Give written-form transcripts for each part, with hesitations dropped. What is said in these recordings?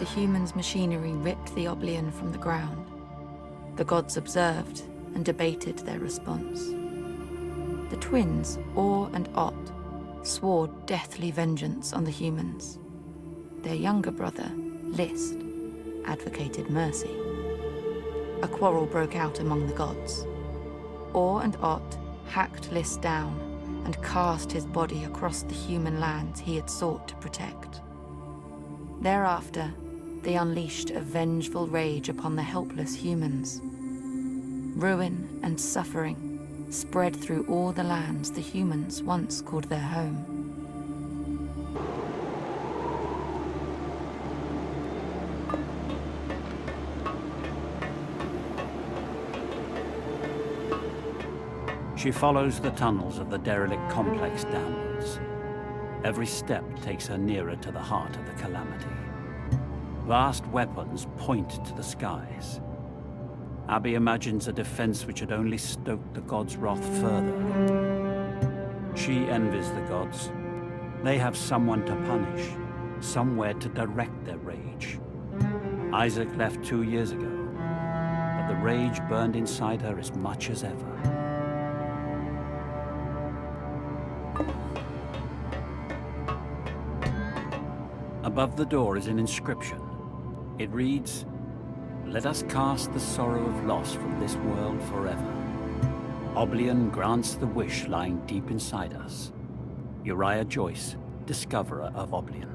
the humans' machinery ripped the Oblian from the ground, the gods observed and debated their response. The twins, Or and Ot, swore deathly vengeance on the humans. Their younger brother, List, advocated mercy. A quarrel broke out among the gods. Or and Ot hacked List down and cast his body across the human lands he had sought to protect. Thereafter, they unleashed a vengeful rage upon the helpless humans. Ruin and suffering spread through all the lands the humans once called their home. She follows the tunnels of the derelict complex downwards. Every step takes her nearer to the heart of the calamity. Vast weapons point to the skies. Abby imagines a defense which had only stoked the gods' wrath further. She envies the gods. They have someone to punish, somewhere to direct their rage. Isaac left 2 years ago, but the rage burned inside her as much as ever. Above the door is an inscription. It reads, "Let us cast the sorrow of loss from this world forever. Oblian grants the wish lying deep inside us. Uriah Joyce, discoverer of Oblian."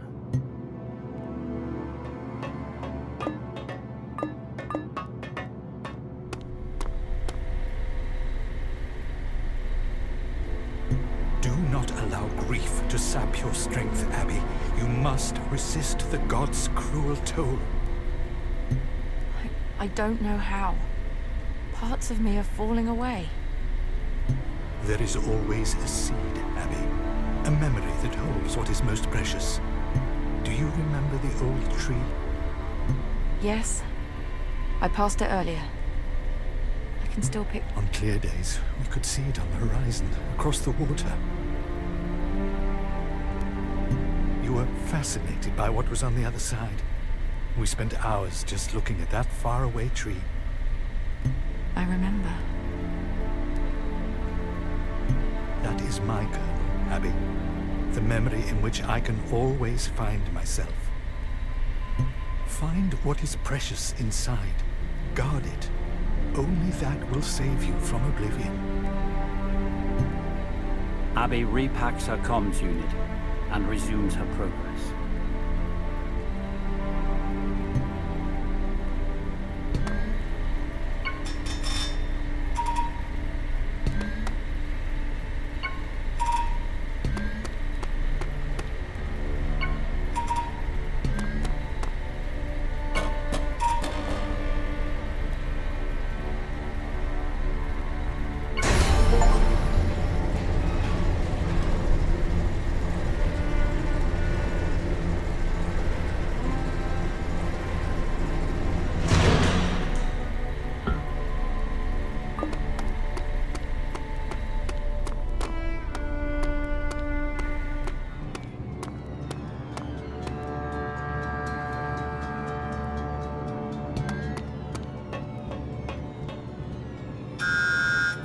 Do not allow grief to sap your strength, Abby. You must resist the gods' cruel toll. I don't know how. Parts of me are falling away. There is always a seed, Abby. A memory that holds what is most precious. Do you remember the old tree? Yes. I passed it earlier. I can still pick... On clear days, we could see it on the horizon, across the water. You were fascinated by what was on the other side. We spent hours just looking at that faraway tree. I remember. That is my kernel, Abby. The memory in which I can always find myself. Find what is precious inside. Guard it. Only that will save you from oblivion. Abby repacks her comms unit and resumes her progress.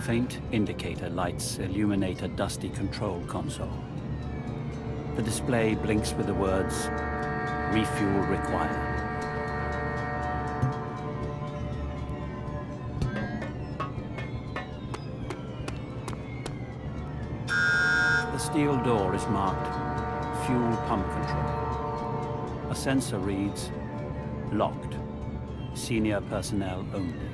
Faint indicator lights illuminate a dusty control console. The display blinks with the words, "Refuel required." The steel door is marked, "Fuel pump control." A sensor reads, "Locked. Senior personnel only."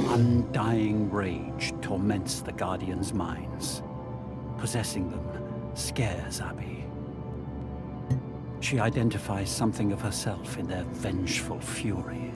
Undying rage torments the Guardians' minds. Possessing them scares Abby. She identifies something of herself in their vengeful fury.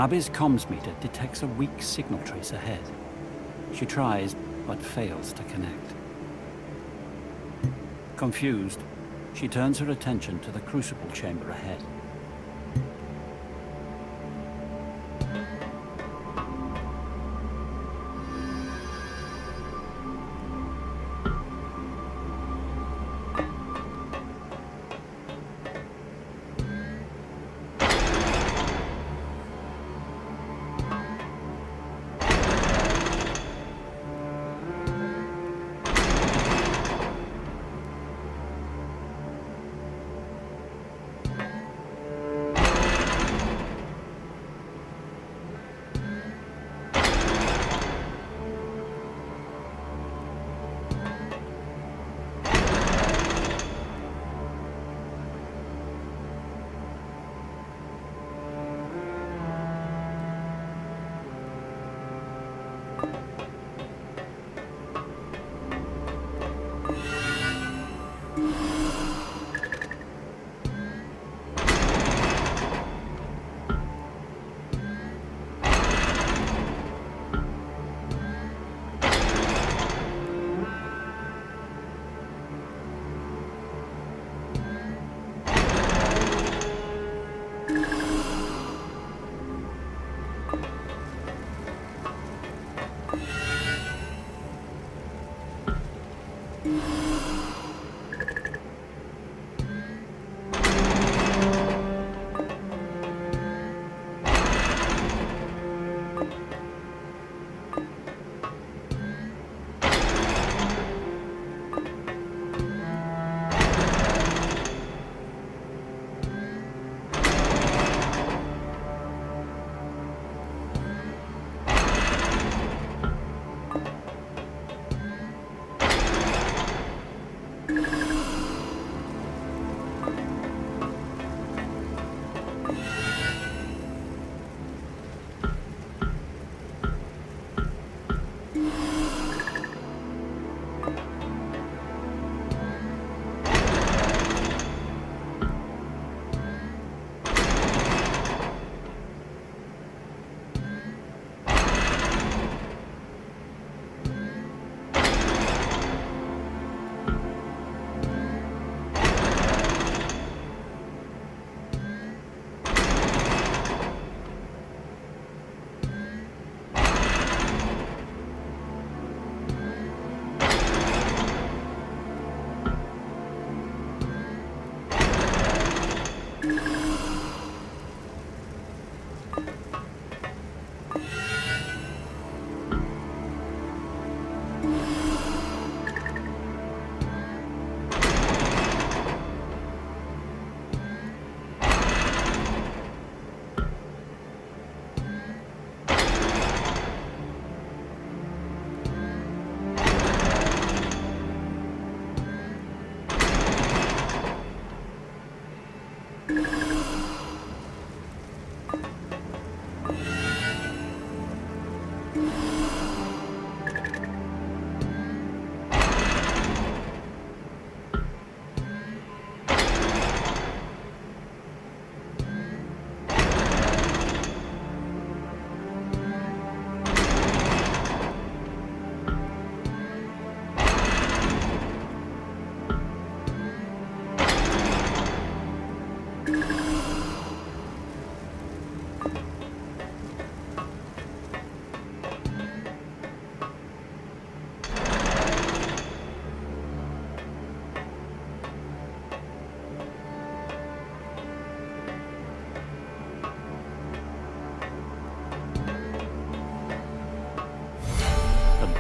Abby's comms meter detects a weak signal trace ahead. She tries, but fails to connect. Confused, she turns her attention to the crucible chamber ahead.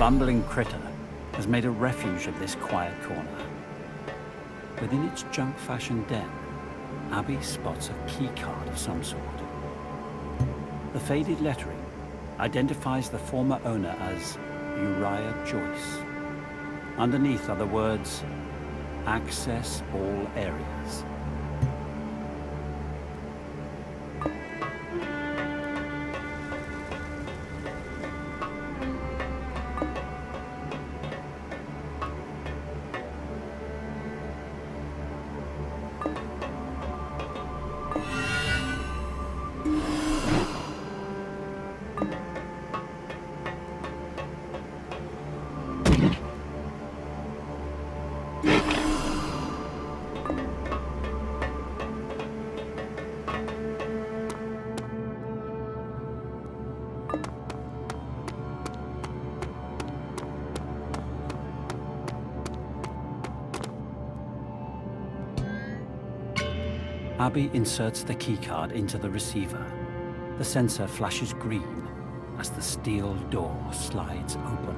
bumbling critter has made a refuge of this quiet corner. Within its junk-fashioned den, Abby spots a key card of some sort. The faded lettering identifies the former owner as Uriah Joyce. Underneath are the words, "Access all areas." Abby inserts the keycard into the receiver. The sensor flashes green as the steel door slides open.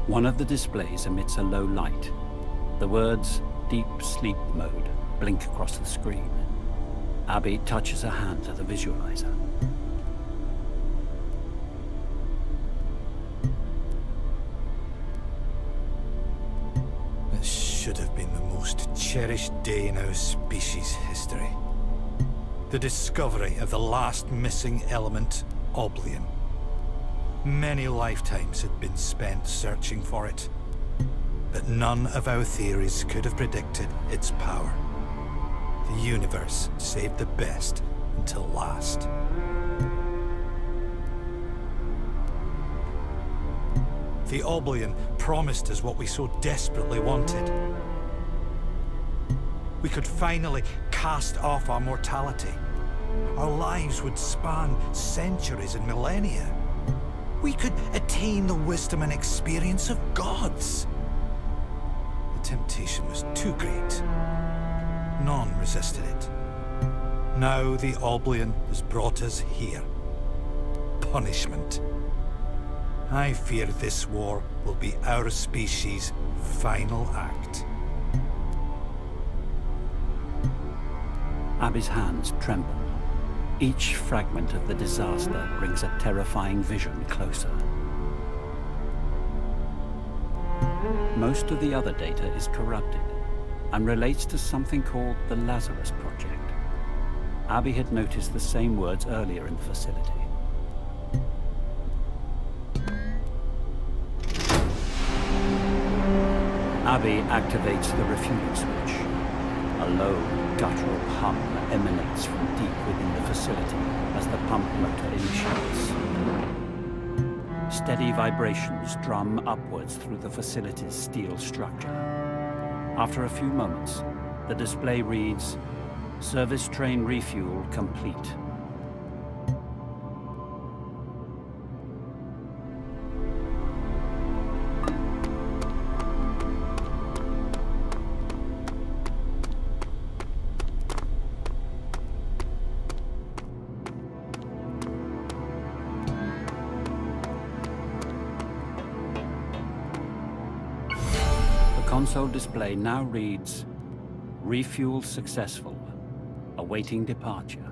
One of the displays emits a low light. The words "Deep Sleep Mode" blink across the screen. Abby touches her hand to the visualizer. This should have been the most cherished day in our species' history. The discovery of the last missing element, Oblion. Many lifetimes had been spent searching for it, but none of our theories could have predicted its power. The universe saved the best until last. The Oblion promised us what we so desperately wanted. We could finally cast off our mortality. Our lives would span centuries and millennia. We could attain the wisdom and experience of gods. The temptation was too great. None resisted it. Now the Oblion has brought us here. Punishment. I fear this war will be our species' final act. Abby's hands tremble. Each fragment of the disaster brings a terrifying vision closer. Most of the other data is corrupted and relates to something called the Lazarus Project. Abby had noticed the same words earlier in the facility. Abby activates the refueling switch. A low, guttural hum emanates from deep within the facility as the pump motor initiates. Steady vibrations drum upwards through the facility's steel structure. After a few moments, the display reads, "Service train refuel complete." The console display now reads, "Refuel successful. Awaiting departure."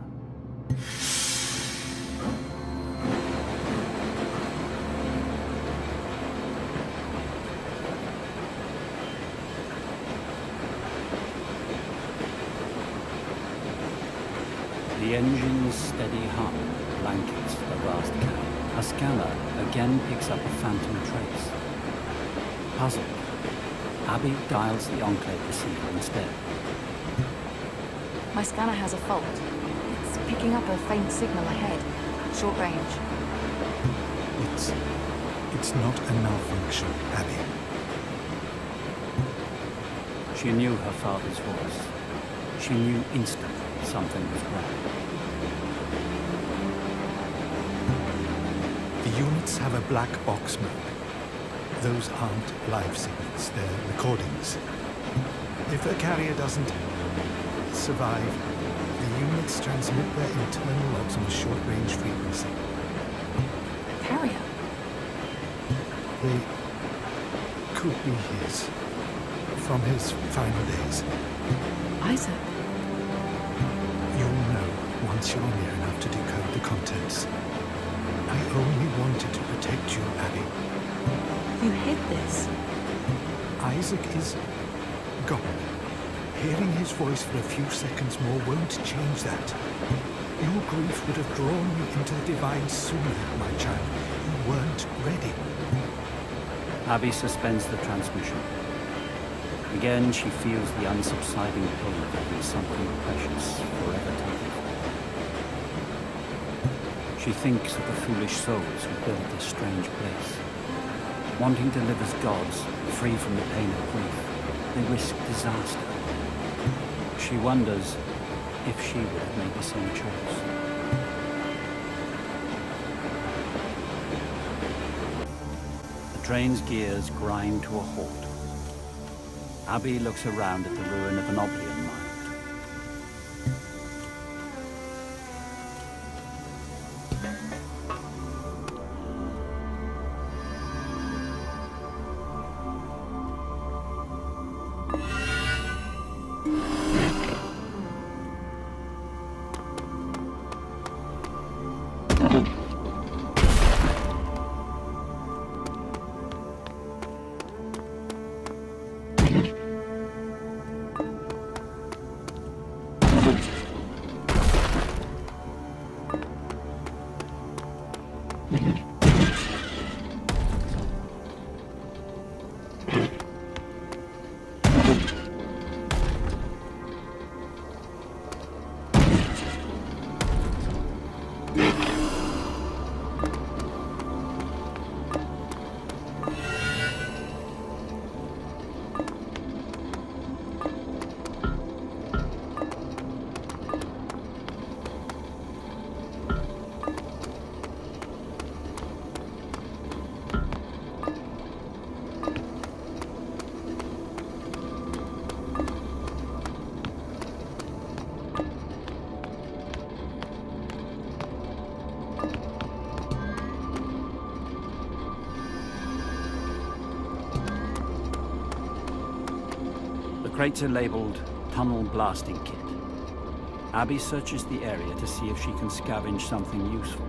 The engine's steady hum blankets the vast cabin. A scanner again picks up a phantom trace. Puzzled, Abby dials the Enclave receiver instead. My scanner has a fault. It's picking up a faint signal ahead. Short range. It's not a malfunction, Abby. She knew her father's voice. She knew instantly something was wrong. The units have a black box mode. Those aren't live signals, they're recordings. If a carrier doesn't survive, the units transmit their internal logs on a short-range frequency. Carrier? They could be his. from his final days. Isaac. You'll know once you're near enough to decode the contents. I only wanted to protect you, Abby. You hid this. Isaac is gone. Hearing his voice for a few seconds more won't change that. Your grief would have drawn you into the divine sooner, my child. You weren't ready. Abby suspends the transmission. Again, she feels the unsubsiding pain of having something precious forever taken from her. She thinks of the foolish souls who built this strange place. Wanting to live as gods, free from the pain of grief, they risk disaster. She wonders if she would have made the same choice. The train's gears grind to a halt. Abby looks around at the ruin of an oblion mine. The crates are labeled Tunnel Blasting Kit. Abby searches the area to see if she can scavenge something useful.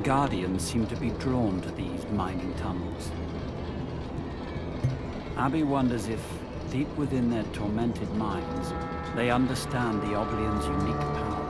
Guardians seem to be drawn to these mining tunnels. Abby wonders if, deep within their tormented minds, they understand the Oblion's unique power.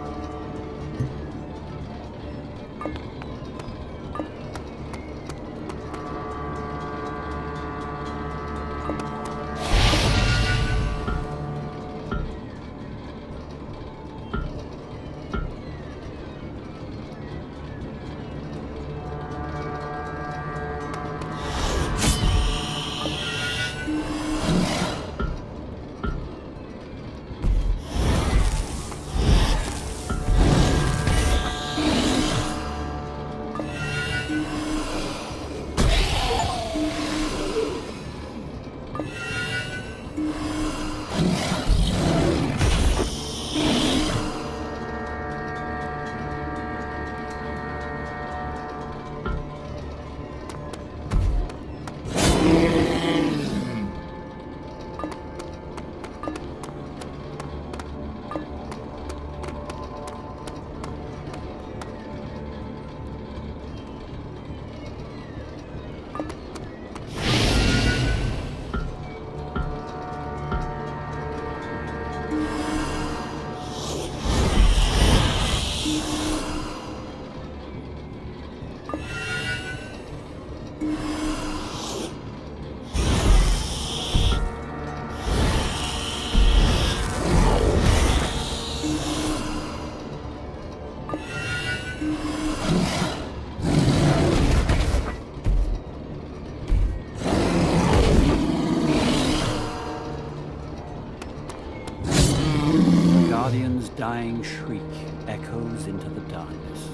Guardian's dying shriek echoes into the darkness.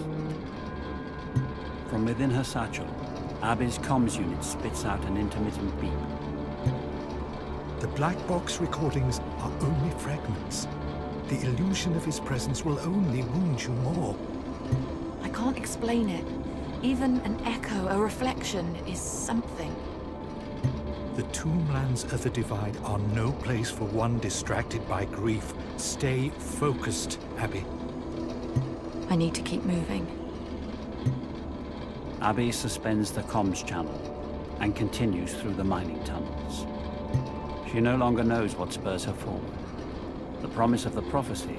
From within her satchel, Abby's comms unit spits out an intermittent beep. The black box recordings are only fragments. The illusion of his presence will only wound you more. I can't explain it. Even an echo, a reflection, is something. The tomblands of the Divide are no place for one distracted by grief. Stay focused, Abby. I need to keep moving. Abby suspends the comms channel and continues through the mining tunnels. She no longer knows what spurs her forward. The promise of the prophecy.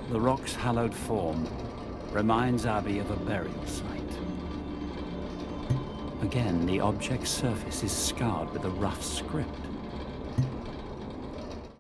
The rock's hallowed form reminds Abby of a burial site. Again, the object's surface is scarred with a rough script.